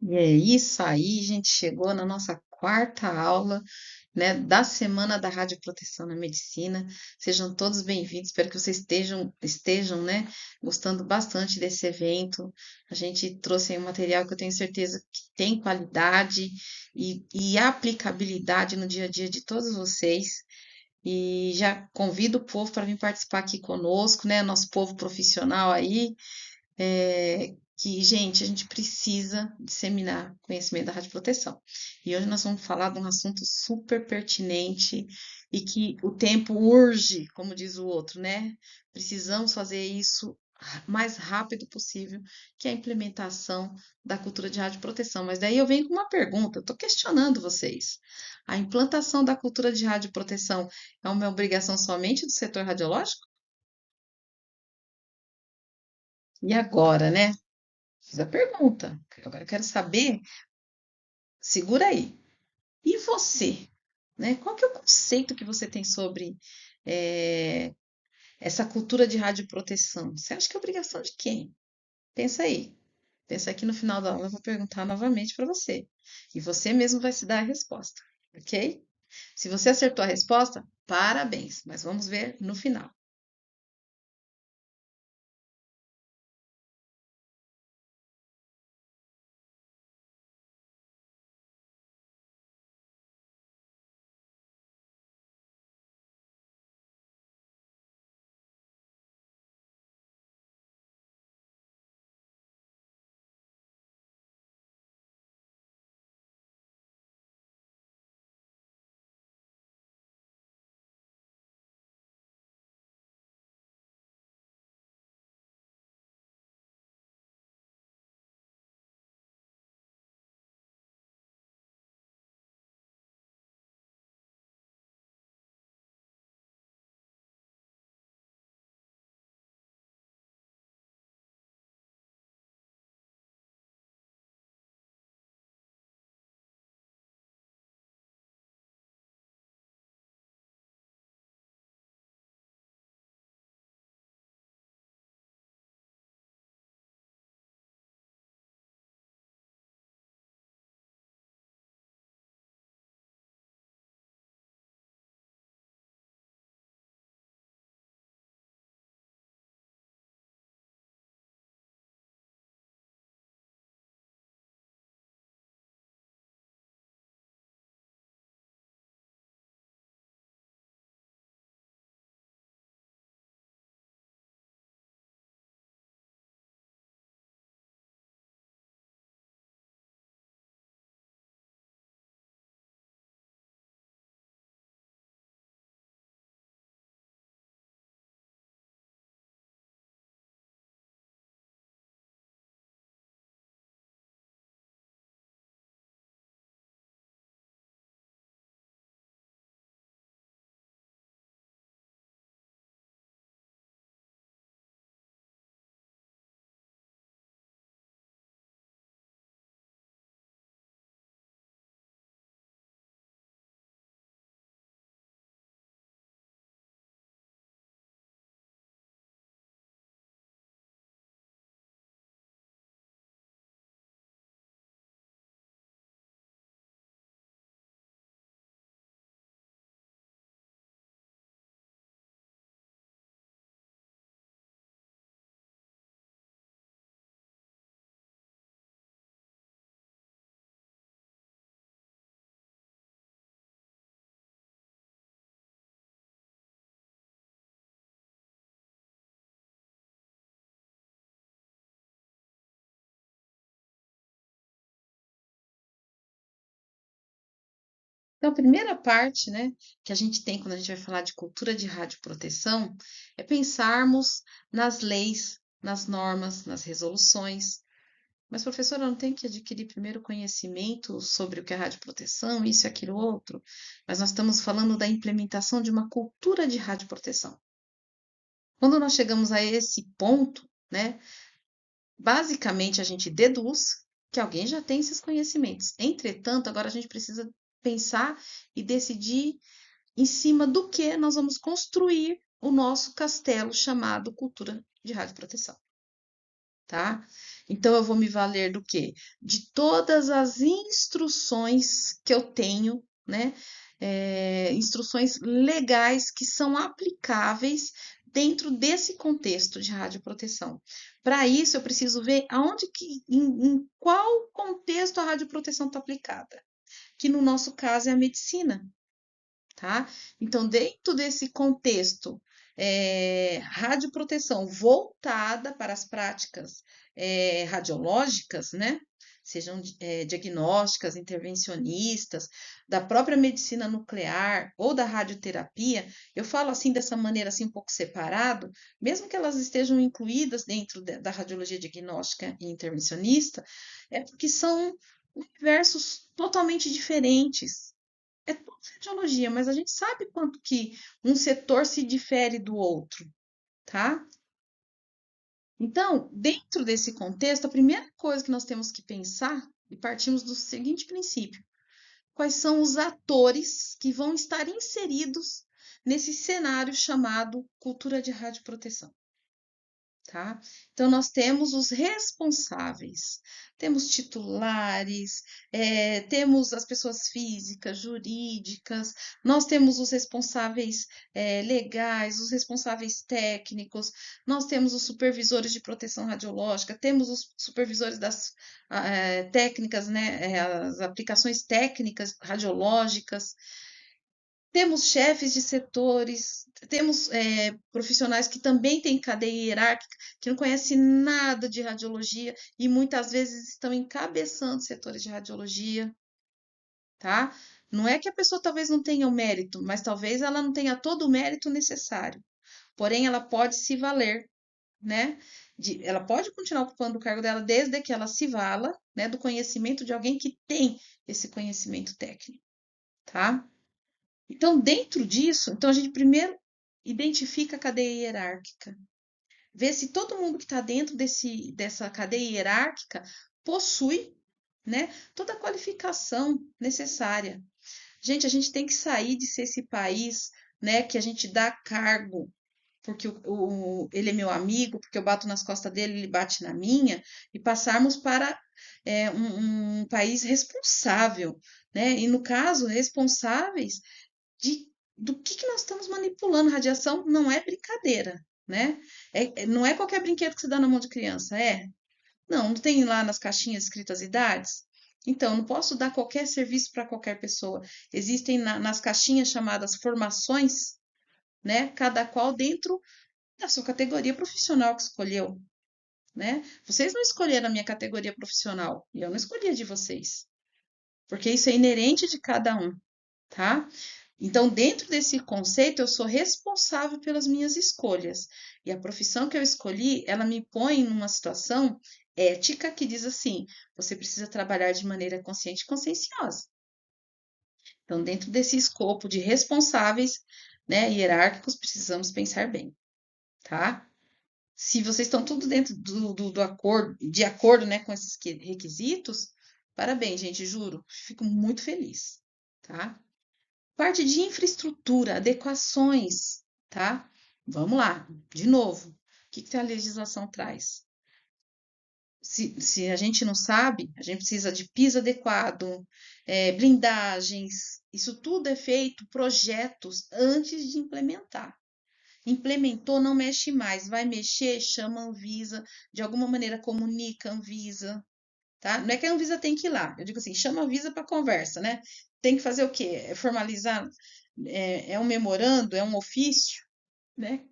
E é isso aí, a gente chegou na nossa quarta aula, né, da Semana da Radioproteção na Medicina. Sejam todos bem-vindos, espero que vocês estejam, né, gostando bastante desse evento. A gente trouxe aí um material que eu tenho certeza que tem qualidade e aplicabilidade no dia a dia de todos vocês. E já convido o povo para vir participar aqui conosco, né, nosso povo profissional aí, que, gente, a gente precisa disseminar conhecimento da radioproteção. E hoje nós vamos falar de um assunto super pertinente e que o tempo urge, como diz o outro, né? Precisamos fazer isso mais rápido possível, que é a implementação da cultura de radioproteção. Mas daí eu venho com uma pergunta, eu estou questionando vocês. A implantação da cultura de radioproteção é uma obrigação somente do setor radiológico? E agora, né? Fiz a pergunta. Agora eu quero saber, segura aí. E você, né? Qual que é o conceito que você tem sobre eh, essa cultura de radioproteção? Você acha que é obrigação de quem? Pensa aí. Pensa aqui no final da aula, eu vou perguntar novamente para você. E você mesmo vai se dar a resposta, ok? Se você acertou a resposta, parabéns, mas vamos ver no final. Então, a primeira parte, né, que a gente tem quando a gente vai falar de cultura de radioproteção é pensarmos nas leis, nas normas, nas resoluções. Mas, professora, eu não tenho que adquirir primeiro conhecimento sobre o que é radioproteção, isso e aquilo outro. Mas nós estamos falando da implementação de uma cultura de radioproteção. Quando nós chegamos a esse ponto, né, basicamente a gente deduz que alguém já tem esses conhecimentos. Entretanto, agora a gente precisa pensar e decidir em cima do que nós vamos construir o nosso castelo chamado cultura de radioproteção, tá? Então, eu vou me valer do quê? De todas as instruções que eu tenho, né? Instruções legais que são aplicáveis dentro desse contexto de radioproteção. Para isso, eu preciso ver em qual contexto a radioproteção está aplicada, que no nosso caso é a medicina, tá? Então, dentro desse contexto, radioproteção voltada para as práticas radiológicas, né? Sejam diagnósticas, intervencionistas, da própria medicina nuclear ou da radioterapia, eu falo assim dessa maneira assim um pouco separado, mesmo que elas estejam incluídas dentro da radiologia diagnóstica e intervencionista, é porque são universos totalmente diferentes. É tudo radiologia, mas a gente sabe quanto que um setor se difere do outro, tá? Então, dentro desse contexto, a primeira coisa que nós temos que pensar, e partimos do seguinte princípio: quais são os atores que vão estar inseridos nesse cenário chamado cultura de radioproteção? Tá? Então, nós temos os responsáveis, temos titulares, temos as pessoas físicas, jurídicas, nós temos os responsáveis legais, os responsáveis técnicos, nós temos os supervisores de proteção radiológica, temos os supervisores das técnicas, né, as aplicações técnicas radiológicas, temos chefes de setores, temos profissionais que também têm cadeia hierárquica, que não conhecem nada de radiologia e muitas vezes estão encabeçando setores de radiologia, tá? Não é que a pessoa talvez não tenha o mérito, mas talvez ela não tenha todo o mérito necessário. Porém, ela pode se valer, né? Ela pode continuar ocupando o cargo dela desde que ela se vala, né, do conhecimento de alguém que tem esse conhecimento técnico, tá? Então, dentro disso, então a gente primeiro identifica a cadeia hierárquica, vê se todo mundo que está dentro dessa cadeia hierárquica possui, né, toda a qualificação necessária. Gente, a gente tem que sair de ser esse país, né, que a gente dá cargo porque ele é meu amigo, porque eu bato nas costas dele, ele bate na minha, e passarmos para um país responsável, né? E no caso, responsáveis de, do que nós estamos manipulando. Radiação não é brincadeira, né? Não é qualquer brinquedo que você dá na mão de criança, é? Não tem lá nas caixinhas escritas idades? Então, não posso dar qualquer serviço para qualquer pessoa. Existem nas caixinhas chamadas formações, né? Cada qual dentro da sua categoria profissional que escolheu, né? Vocês não escolheram a minha categoria profissional e eu não escolhi a de vocês, porque isso é inerente de cada um, tá? Então, dentro desse conceito, eu sou responsável pelas minhas escolhas. E a profissão que eu escolhi, ela me põe numa situação ética que diz assim: você precisa trabalhar de maneira consciente e conscienciosa. Então, dentro desse escopo de responsáveis, né, hierárquicos, precisamos pensar bem, tá? Se vocês estão tudo dentro do acordo, de acordo, né, com esses requisitos, parabéns, gente, juro, fico muito feliz, tá? Parte de infraestrutura, adequações, tá? Vamos lá, de novo. O que a legislação traz? Se a gente não sabe, a gente precisa de piso adequado, blindagens, isso tudo é feito, projetos, antes de implementar. Implementou, não mexe mais. Vai mexer, chama a Anvisa, de alguma maneira comunica a Anvisa, tá? Não é que a Anvisa tem que ir lá, eu digo assim, chama a Anvisa para conversa, né? Tem que fazer o quê? É formalizar, um memorando, é um ofício, né?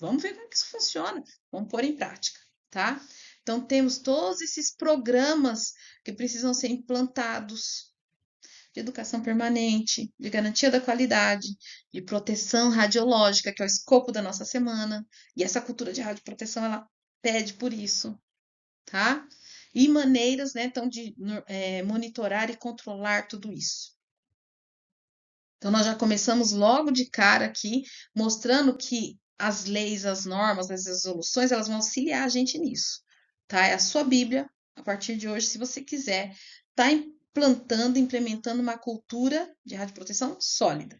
Vamos ver como que isso funciona, vamos pôr em prática, tá? Então, temos todos esses programas que precisam ser implantados de educação permanente, de garantia da qualidade, de proteção radiológica, que é o escopo da nossa semana. E essa cultura de radioproteção, ela pede por isso, tá? E maneiras, né, então, de monitorar e controlar tudo isso. Então, nós já começamos logo de cara aqui, mostrando que as leis, as normas, as resoluções, elas vão auxiliar a gente nisso, tá? É a sua Bíblia, a partir de hoje, se você quiser, tá implantando, implementando uma cultura de radioproteção sólida.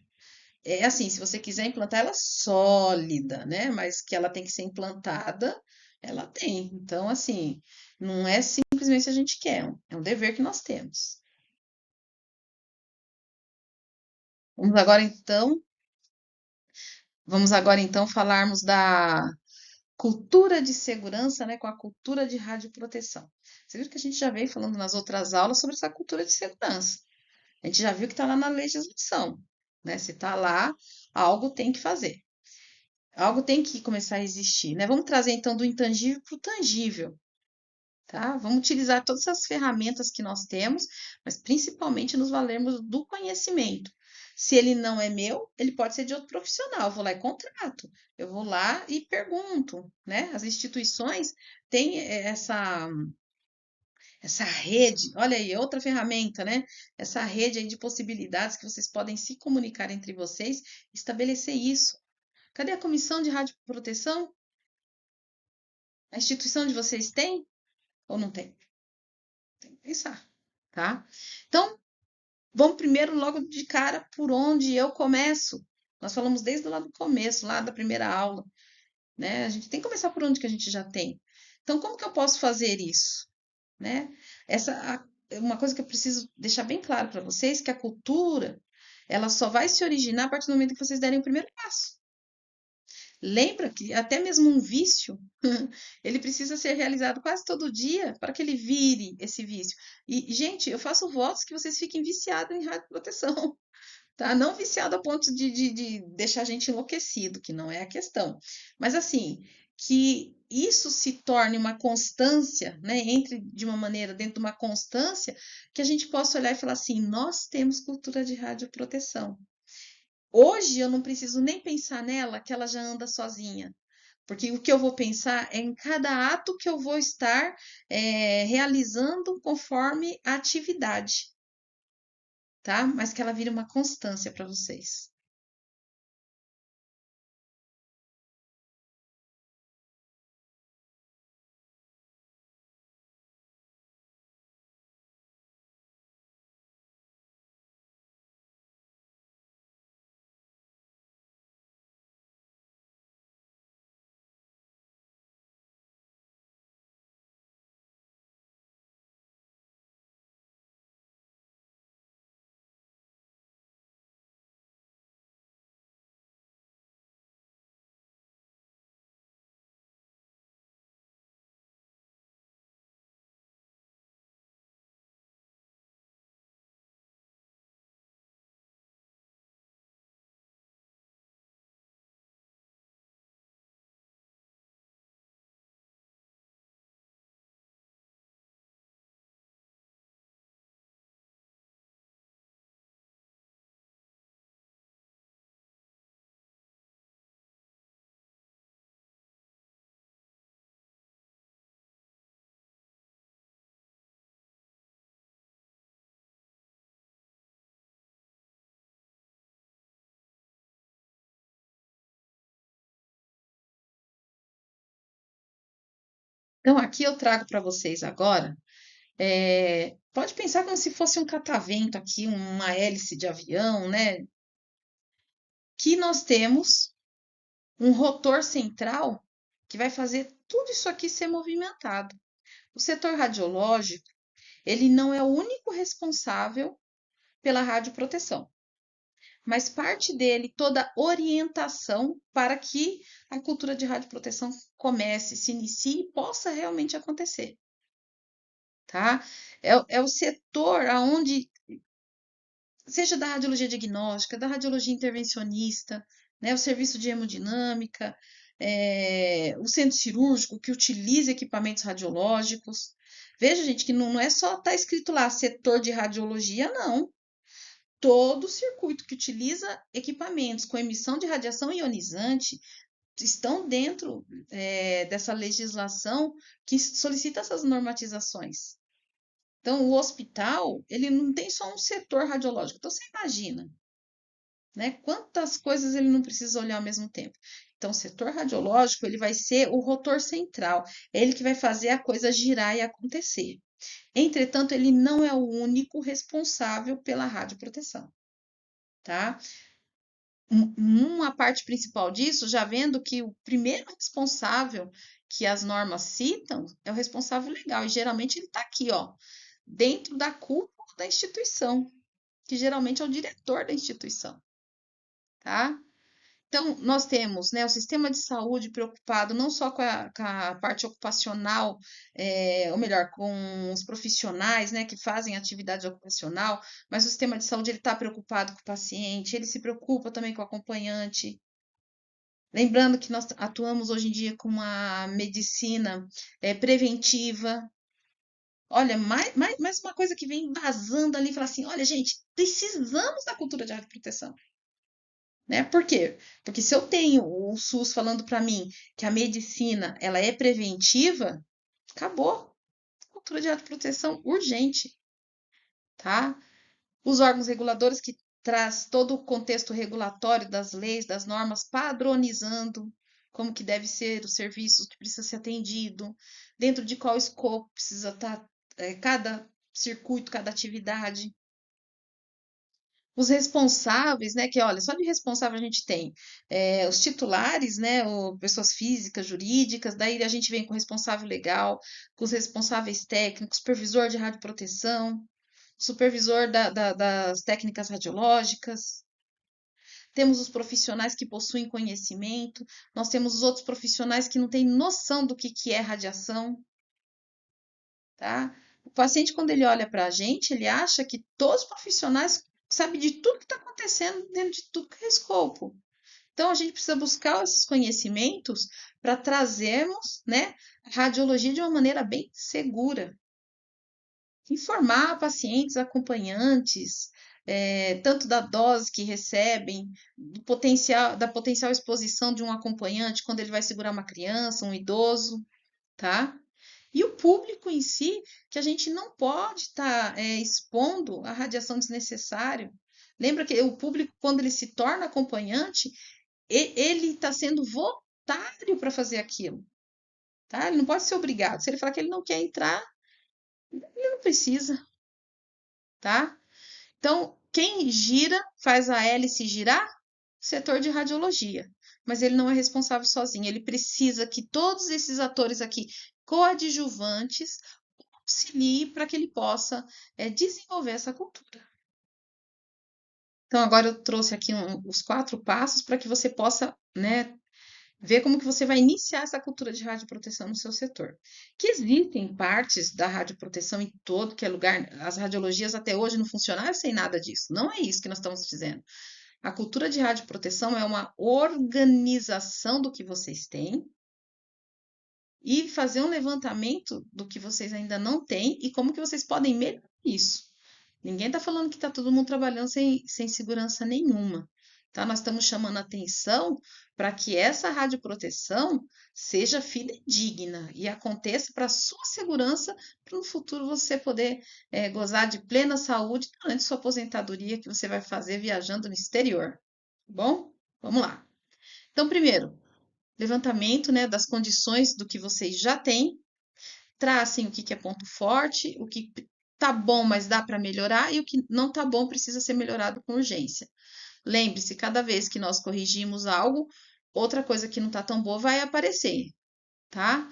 É assim, se você quiser implantar ela sólida, né? Mas que ela tem que ser implantada, ela tem. Então, assim, Não é simplesmente se a gente quer, é um dever que nós temos. Vamos agora então, vamos agora então falarmos da cultura de segurança, né, com a cultura de radioproteção. Você viu que a gente já veio falando nas outras aulas sobre essa cultura de segurança. A gente já viu que está lá na legislação, né? Se está lá, algo tem que fazer. Algo tem que começar a existir, né? Vamos trazer então do intangível para o tangível, tá? Vamos utilizar todas essas ferramentas que nós temos, mas principalmente nos valermos do conhecimento. Se ele não é meu, ele pode ser de outro profissional. Eu vou lá e contrato. Eu vou lá e pergunto, né? As instituições têm essa rede, olha aí, outra ferramenta, né? Essa rede aí de possibilidades que vocês podem se comunicar entre vocês, estabelecer isso. Cadê a comissão de radioproteção? A instituição de vocês tem ou não tem? Tem que pensar, tá? Então, vamos primeiro logo de cara por onde eu começo. Nós falamos desde lá do começo, lá da primeira aula, né? A gente tem que começar por onde que a gente já tem. Então, como que eu posso fazer isso, né? Uma coisa que eu preciso deixar bem claro para vocês, que a cultura, ela só vai se originar a partir do momento que vocês derem o primeiro passo. Lembra que até mesmo um vício, ele precisa ser realizado quase todo dia para que ele vire esse vício. E, gente, eu faço votos que vocês fiquem viciados em radioproteção, tá? Não viciado a ponto de deixar a gente enlouquecido, que não é a questão. Mas assim, que isso se torne uma constância, né? Entre de uma maneira dentro de uma constância que a gente possa olhar e falar assim: nós temos cultura de radioproteção. Hoje eu não preciso nem pensar nela, que ela já anda sozinha. Porque o que eu vou pensar é em cada ato que eu vou estar realizando conforme a atividade, tá? Mas que ela vire uma constância para vocês. Então, aqui eu trago para vocês agora. Pode pensar como se fosse um catavento aqui, uma hélice de avião, né? Que nós temos um rotor central que vai fazer tudo isso aqui ser movimentado. O setor radiológico, ele não é o único responsável pela radioproteção, mas parte dele toda a orientação para que a cultura de radioproteção comece, se inicie e possa realmente acontecer, tá? É o setor aonde, seja da radiologia diagnóstica, da radiologia intervencionista, né, o serviço de hemodinâmica, o centro cirúrgico que utiliza equipamentos radiológicos. Veja, gente, que não é só estar escrito lá setor de radiologia, não. Todo o circuito que utiliza equipamentos com emissão de radiação ionizante estão dentro dessa legislação que solicita essas normatizações. Então, o hospital, ele não tem só um setor radiológico. Então, você imagina, né? Quantas coisas ele não precisa olhar ao mesmo tempo. Então, o setor radiológico, ele vai ser o rotor central. É ele que vai fazer a coisa girar e acontecer. Entretanto, ele não é o único responsável pela radioproteção, tá? uma parte principal disso, já vendo que o primeiro responsável que as normas citam é o responsável legal, e geralmente ele está aqui, ó, dentro da cúpula da instituição, que geralmente é o diretor da instituição, tá? Então, nós temos, né, o sistema de saúde preocupado não só com a parte ocupacional, ou melhor, com os profissionais, né, que fazem atividade ocupacional, mas o sistema de saúde ele está preocupado com o paciente, ele se preocupa também com o acompanhante. Lembrando que nós atuamos hoje em dia com uma medicina preventiva. Olha, mais uma coisa que vem vazando ali, fala assim, olha, gente, precisamos da cultura de radioproteção. Né? Por quê? Porque se eu tenho o SUS falando para mim que a medicina ela é preventiva, acabou. Cultura de radioproteção urgente, tá? Os órgãos reguladores que traz todo o contexto regulatório das leis, das normas, padronizando como que deve ser os serviços que precisa ser atendido, dentro de qual escopo precisa estar cada circuito, cada atividade. Os responsáveis, né, que olha, só de responsável a gente tem os titulares, né, pessoas físicas, jurídicas, daí a gente vem com o responsável legal, com os responsáveis técnicos, supervisor de radioproteção, supervisor das técnicas radiológicas, temos os profissionais que possuem conhecimento, nós temos os outros profissionais que não têm noção do que é radiação, tá? O paciente, quando ele olha para a gente, ele acha que todos os profissionais sabem de tudo que está acontecendo dentro de tudo que é escopo. Então, a gente precisa buscar esses conhecimentos para trazermos, né, a radiologia de uma maneira bem segura. Informar pacientes, acompanhantes, tanto da dose que recebem, da potencial exposição de um acompanhante quando ele vai segurar uma criança, um idoso, tá? E o público em si, que a gente não pode estar expondo a radiação desnecessária. Lembra que o público, quando ele se torna acompanhante, ele está sendo voluntário para fazer aquilo, tá? Ele não pode ser obrigado. Se ele falar que ele não quer entrar, ele não precisa, tá? Então, quem gira, faz a hélice girar, setor de radiologia. Mas ele não é responsável sozinho, ele precisa que todos esses atores aqui, coadjuvantes, auxiliem para que ele possa desenvolver essa cultura. Então, agora eu trouxe aqui os 4 passos para que você possa, né, ver como que você vai iniciar essa cultura de radioproteção no seu setor. Que existem partes da radioproteção em todo que é lugar, as radiologias até hoje não funcionaram sem nada disso. Não é isso que nós estamos dizendo. A cultura de radioproteção é uma organização do que vocês têm e fazer um levantamento do que vocês ainda não têm e como que vocês podem melhorar isso. Ninguém está falando que está todo mundo trabalhando sem segurança nenhuma, tá? Nós estamos chamando a atenção para que essa radioproteção seja fidedigna e aconteça para a sua segurança, para no futuro você poder gozar de plena saúde durante sua aposentadoria que você vai fazer viajando no exterior, tá bom? Vamos lá. Então, primeiro, levantamento, né, das condições do que vocês já têm, tracem o que é ponto forte, o que tá bom, mas dá para melhorar, e o que não tá bom precisa ser melhorado com urgência. Lembre-se, cada vez que nós corrigimos algo, outra coisa que não tá tão boa vai aparecer, tá?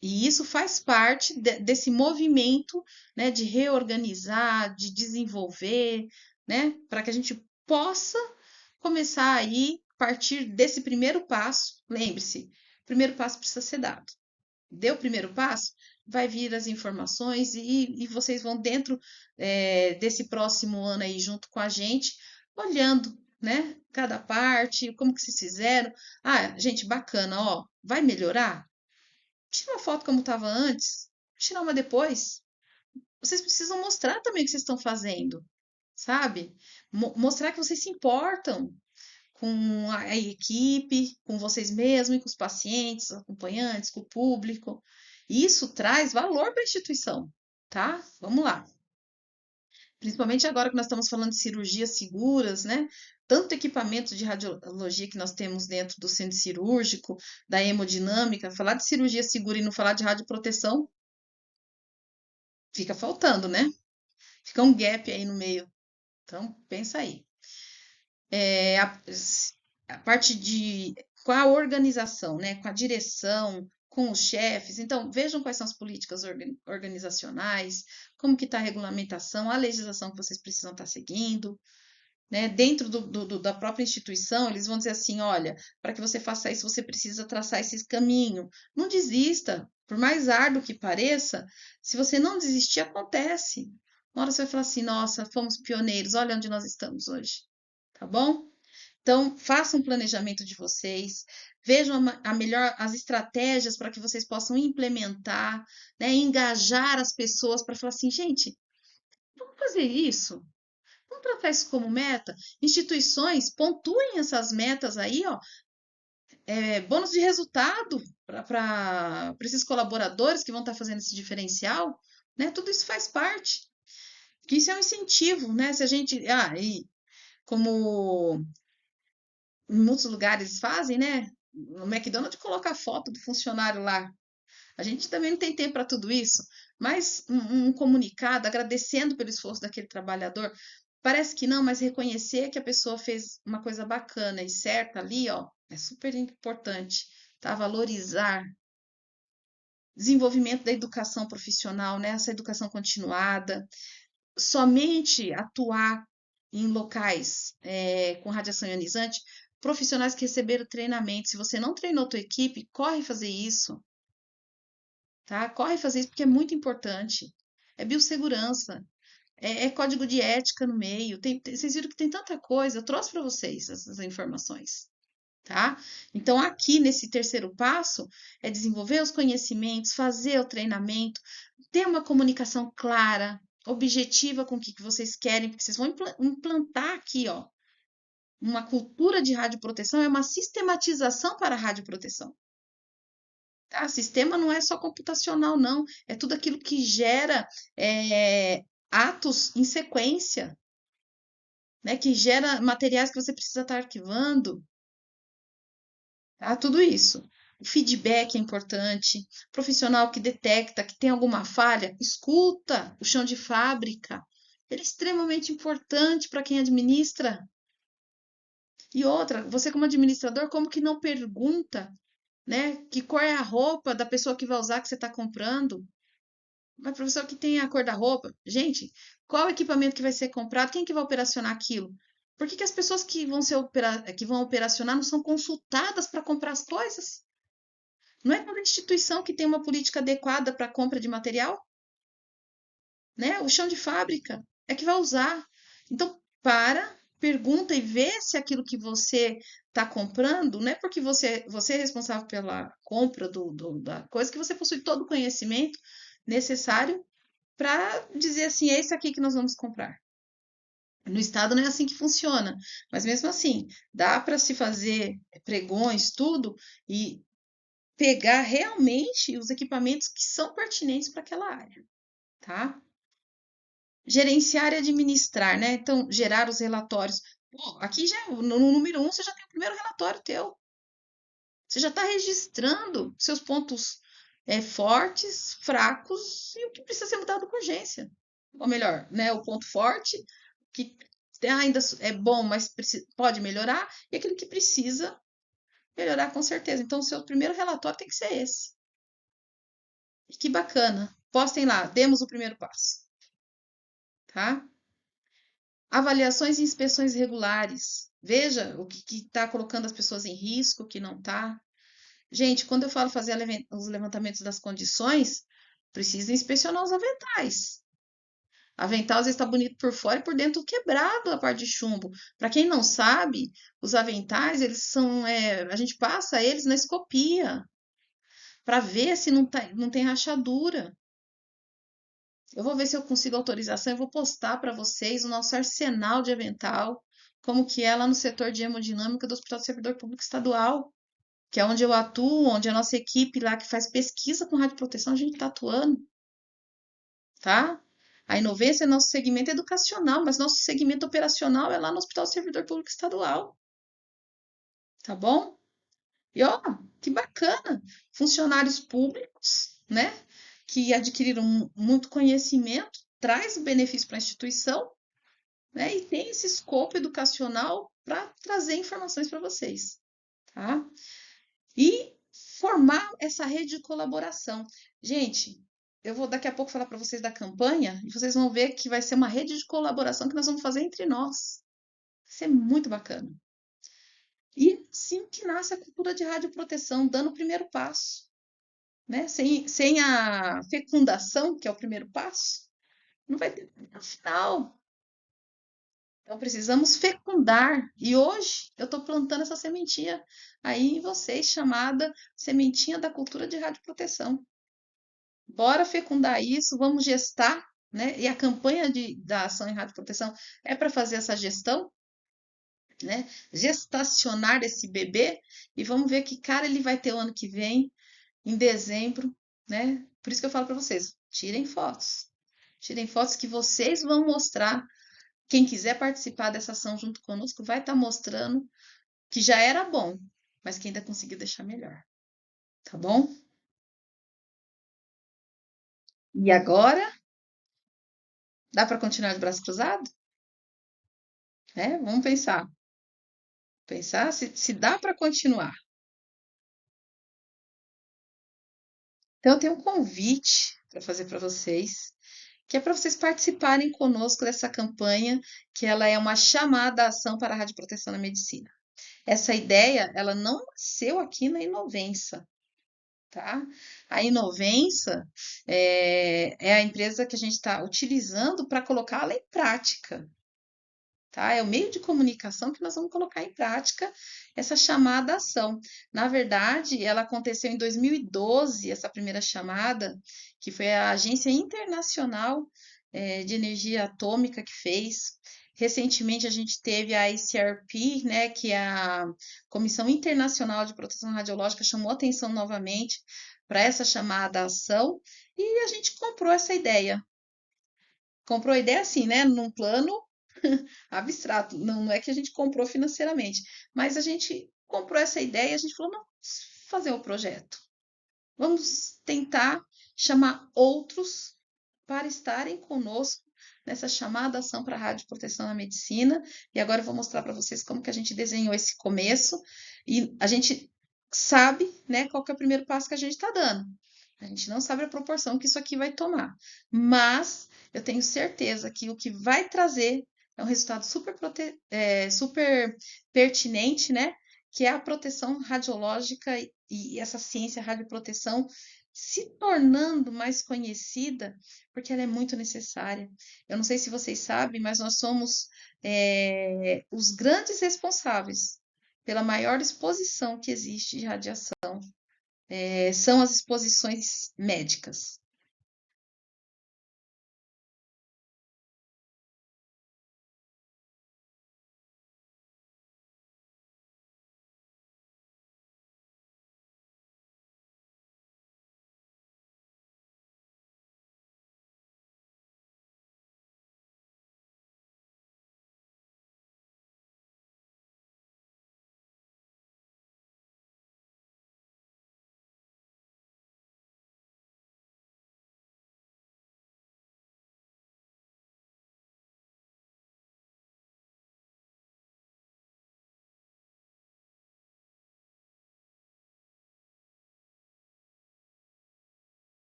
E isso faz parte desse movimento, né, de reorganizar, de desenvolver, né, para que a gente possa começar aí, partir desse primeiro passo. Lembre-se, o primeiro passo precisa ser dado. Deu o primeiro passo, vai vir as informações e vocês vão dentro desse próximo ano aí junto com a gente, olhando, né, cada parte, como que vocês fizeram. Ah, gente, bacana, ó, vai melhorar? Tira uma foto como estava antes, tirar uma depois. Vocês precisam mostrar também o que vocês estão fazendo, sabe? Mostrar que vocês se importam com a equipe, com vocês mesmos e com os pacientes, acompanhantes, com o público. Isso traz valor para a instituição, tá? Vamos lá. Principalmente agora que nós estamos falando de cirurgias seguras, né? Tanto equipamento de radiologia que nós temos dentro do centro cirúrgico, da hemodinâmica, falar de cirurgia segura e não falar de radioproteção, fica faltando, né? Fica um gap aí no meio. Então, pensa aí. a parte de com a organização, né, com a direção, com os chefes. Então, vejam quais são as políticas organizacionais, como que está a regulamentação, a legislação que vocês precisam estar seguindo, né? Dentro da própria instituição, eles vão dizer assim, olha, para que você faça isso, você precisa traçar esse caminho. Não desista, por mais árduo que pareça, se você não desistir, acontece. Uma hora você vai falar assim, nossa, fomos pioneiros, olha onde nós estamos hoje, tá bom? Então, façam um planejamento de vocês, vejam a melhor as estratégias para que vocês possam implementar, né, engajar as pessoas para falar assim, gente, vamos fazer isso? Vamos tratar isso como meta? Instituições, pontuem essas metas aí, ó, bônus de resultado para esses colaboradores que vão estar fazendo esse diferencial, né? Tudo isso faz parte. Que isso é um incentivo, né? Se a gente, e como em muitos lugares fazem, né? No McDonald's coloca a foto do funcionário lá. A gente também não tem tempo para tudo isso, mas um comunicado agradecendo pelo esforço daquele trabalhador, parece que não, mas reconhecer que a pessoa fez uma coisa bacana e certa ali, ó, é super importante, tá? Valorizar desenvolvimento da educação profissional, né? Essa educação continuada, somente atuar em locais com radiação ionizante, profissionais que receberam treinamento. Se você não treinou tua equipe, corre fazer isso, tá? Corre fazer isso porque é muito importante. É biossegurança, é código de ética no meio. Vocês viram que tem tanta coisa. Eu trouxe para vocês essas informações, tá? Então, aqui nesse terceiro passo, é desenvolver os conhecimentos, fazer o treinamento, ter uma comunicação clara, objetiva com o que vocês querem, porque vocês vão implantar aqui, ó, uma cultura de radioproteção, é uma sistematização para a radioproteção. Tá? Sistema não é só computacional, não. É tudo aquilo que gera atos em sequência, né? Que gera materiais que você precisa estar arquivando. Tá? Tudo isso. O feedback é importante. Profissional que detecta que tem alguma falha, escuta o chão de fábrica. Ele é extremamente importante para quem administra. E outra, você como administrador, como que não pergunta, né? Que cor é a roupa da pessoa que vai usar que você está comprando? Mas professor, que tem a cor da roupa? Gente, qual o equipamento que vai ser comprado? Quem que vai operacionar aquilo? Por que que as pessoas que vão operacionar não são consultadas para comprar as coisas? Não é toda instituição que tem uma política adequada para a compra de material, né? O chão de fábrica é que vai usar. Então, pergunta e vê se aquilo que você está comprando, não é porque você é responsável pela compra da coisa que você possui todo o conhecimento necessário para dizer assim, é esse aqui que nós vamos comprar. No estado não é assim que funciona, mas mesmo assim, dá para se fazer pregões, tudo, e pegar realmente os equipamentos que são pertinentes para aquela área, tá? Gerenciar e administrar, né? Então, gerar os relatórios. Pô, aqui já, no número 1, você já tem o primeiro relatório teu. Você já está registrando seus pontos fortes, fracos e o que precisa ser mudado com urgência. Ou melhor, né? O ponto forte, que ainda é bom, mas pode melhorar, e aquilo que precisa melhorar com certeza. Então, o seu primeiro relatório tem que ser esse. E que bacana. Postem lá, demos o primeiro passo, tá? Avaliações e inspeções regulares. Veja o que está colocando as pessoas em risco, o que não está. Gente, quando eu falo fazer os levantamentos das condições, precisa inspecionar os aventais. Avental às vezes está bonito por fora e por dentro quebrado a parte de chumbo. Para quem não sabe, os aventais, eles são. A gente passa eles na escopia para ver se não tem rachadura. Eu vou ver se eu consigo autorização e vou postar para vocês o nosso arsenal de avental, como que é lá no setor de hemodinâmica do Hospital do Servidor Público Estadual, que é onde eu atuo, onde a nossa equipe lá que faz pesquisa com radioproteção, a gente está atuando, tá? A Inovência é nosso segmento educacional, mas nosso segmento operacional é lá no Hospital do Servidor Público Estadual, tá bom? E ó, que bacana! Funcionários públicos, né? Que adquiriram muito conhecimento, traz benefício para a instituição, né? E tem esse escopo educacional para trazer informações para vocês, tá? E formar essa rede de colaboração. Gente, eu vou daqui a pouco falar para vocês da campanha e vocês vão ver que vai ser uma rede de colaboração que nós vamos fazer entre nós. Vai ser muito bacana. E sim que nasce a cultura de radioproteção, dando o primeiro passo, né? Sem a fecundação, que é o primeiro passo, não vai ter no final. Então precisamos fecundar. E hoje eu estou plantando essa sementinha aí em vocês, chamada sementinha da cultura de radioproteção. Bora fecundar isso, vamos gestar, né? E a campanha da ação em radioproteção é para fazer essa gestão, né? Gestacionar esse bebê e vamos ver que cara ele vai ter o ano que vem, em dezembro, né? Por isso que eu falo para vocês, tirem fotos. Tirem fotos que vocês vão mostrar. Quem quiser participar dessa ação junto conosco vai estar mostrando que já era bom, mas que ainda conseguiu deixar melhor, tá bom? E agora, dá para continuar de braço cruzado? É, vamos pensar. Pensar se dá para continuar. Então, eu tenho um convite para fazer para vocês, que é para vocês participarem conosco dessa campanha, que ela é uma chamada à ação para a radioproteção na medicina. Essa ideia, ela não nasceu aqui na Inovença, tá? A Inovença é a empresa que a gente está utilizando para colocá-la em prática, tá? É o meio de comunicação que nós vamos colocar em prática essa chamada ação. Na verdade, ela aconteceu em 2012, essa primeira chamada, que foi a Agência Internacional de Energia Atômica que fez. Recentemente, a gente teve a ICRP, né, que é a Comissão Internacional de Proteção Radiológica, chamou atenção novamente para essa chamada ação e a gente comprou essa ideia. Comprou a ideia assim, né, num plano abstrato. Não é que a gente comprou financeiramente, mas a gente comprou essa ideia e a gente falou, não, vamos fazer o projeto. Vamos tentar chamar outros para estarem conosco nessa chamada ação para a radioproteção na medicina. E agora eu vou mostrar para vocês como que a gente desenhou esse começo. E a gente sabe, né, qual que é o primeiro passo que a gente está dando. A gente não sabe a proporção que isso aqui vai tomar, mas eu tenho certeza que o que vai trazer é um resultado super pertinente, né? Que é a proteção radiológica e essa ciência radioproteção se tornando mais conhecida, porque ela é muito necessária. Eu não sei se vocês sabem, mas nós somos os grandes responsáveis pela maior exposição que existe de radiação. São as exposições médicas.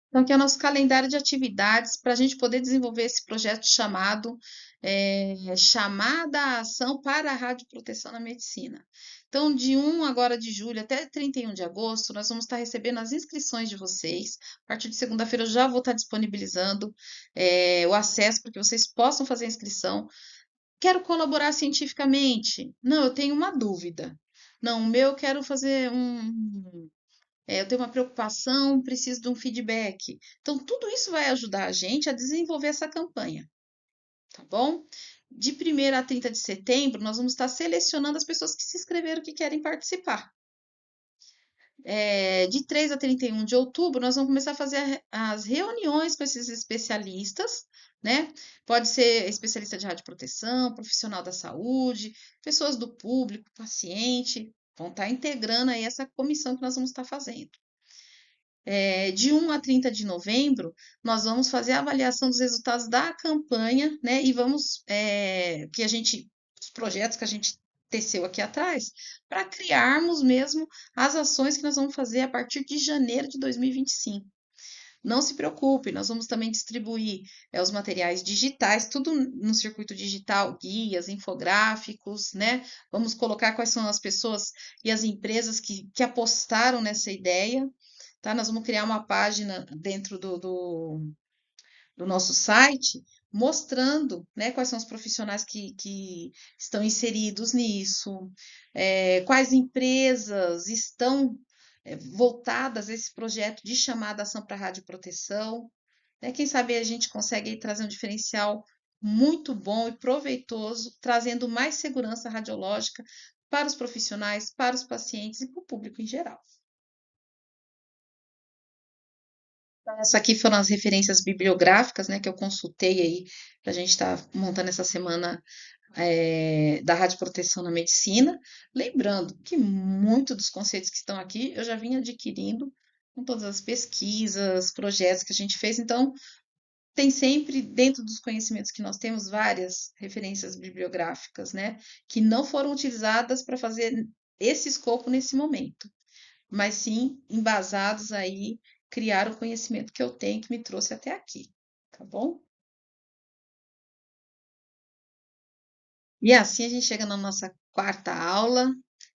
Então, aqui é o nosso calendário de atividades para a gente poder desenvolver esse projeto chamado chamada à ação para a radioproteção na medicina. Então, de 1 agora de julho até 31 de agosto, nós vamos estar recebendo as inscrições de vocês. A partir de segunda-feira eu já vou estar disponibilizando o acesso para que vocês possam fazer a inscrição. Quero colaborar cientificamente? Não, eu tenho uma dúvida. Não, o meu eu quero fazer eu tenho uma preocupação, preciso de um feedback. Então, tudo isso vai ajudar a gente a desenvolver essa campanha, tá bom? De 1º a 30 de setembro, nós vamos estar selecionando as pessoas que se inscreveram que querem participar. De 3 a 31 de outubro, nós vamos começar a fazer as reuniões com esses especialistas, né? Pode ser especialista de radioproteção, profissional da saúde, pessoas do público, paciente, vão estar integrando aí essa comissão que nós vamos estar fazendo. De 1 a 30 de novembro, nós vamos fazer a avaliação dos resultados da campanha, né? E vamos, os projetos que a gente teceu aqui atrás, para criarmos mesmo as ações que nós vamos fazer a partir de janeiro de 2025. Não se preocupe, nós vamos também distribuir os materiais digitais, tudo no circuito digital, guias, infográficos, né? Vamos colocar quais são as pessoas e as empresas que apostaram nessa ideia, tá? Nós vamos criar uma página dentro do nosso site mostrando, né, quais são os profissionais que estão inseridos nisso, quais empresas estão voltadas a esse projeto de chamada ação para radioproteção, né? Quem sabe a gente consegue aí trazer um diferencial muito bom e proveitoso, trazendo mais segurança radiológica para os profissionais, para os pacientes e para o público em geral. Isso aqui foram as referências bibliográficas, né, que eu consultei aí para a gente estar montando essa semana da radioproteção na medicina. Lembrando que muitos dos conceitos que estão aqui eu já vim adquirindo com todas as pesquisas, projetos que a gente fez. Então, tem sempre, dentro dos conhecimentos que nós temos, várias referências bibliográficas, né, que não foram utilizadas para fazer esse escopo nesse momento, mas sim embasados aí, criar o conhecimento que eu tenho, que me trouxe até aqui, tá bom? E assim a gente chega na nossa quarta aula.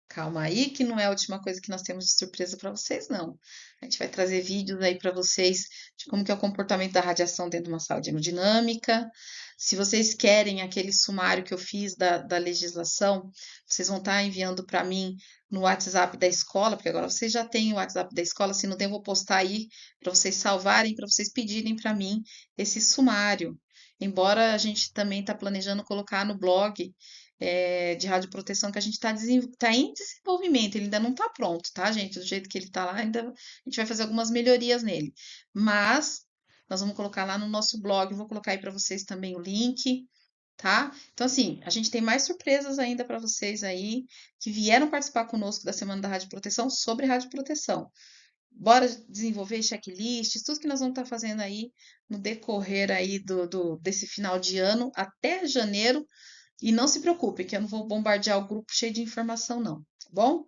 Calma aí, que não é a última coisa que nós temos de surpresa para vocês, não. A gente vai trazer vídeos aí para vocês de como que é o comportamento da radiação dentro de uma sala de hemodinâmica. Se vocês querem aquele sumário que eu fiz da legislação, vocês vão estar enviando para mim no WhatsApp da escola, porque agora vocês já têm o WhatsApp da escola, se não tem, eu vou postar aí para vocês salvarem, para vocês pedirem para mim esse sumário. Embora a gente também está planejando colocar no blog de radioproteção que a gente está em desenvolvimento, ele ainda não está pronto, tá, gente? Do jeito que ele está lá, ainda a gente vai fazer algumas melhorias nele. Mas nós vamos colocar lá no nosso blog, vou colocar aí para vocês também o link, tá? Então, assim, a gente tem mais surpresas ainda para vocês aí que vieram participar conosco da Semana da Radioproteção sobre radioproteção. Bora desenvolver checklists, tudo que nós vamos estar fazendo aí no decorrer aí desse final de ano até janeiro. E não se preocupe, que eu não vou bombardear o grupo cheio de informação, não, tá bom?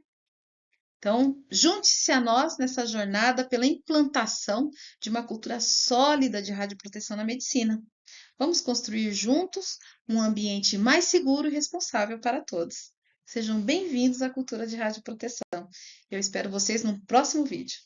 Então, junte-se a nós nessa jornada pela implantação de uma cultura sólida de radioproteção na medicina. Vamos construir juntos um ambiente mais seguro e responsável para todos. Sejam bem-vindos à cultura de radioproteção. Eu espero vocês no próximo vídeo.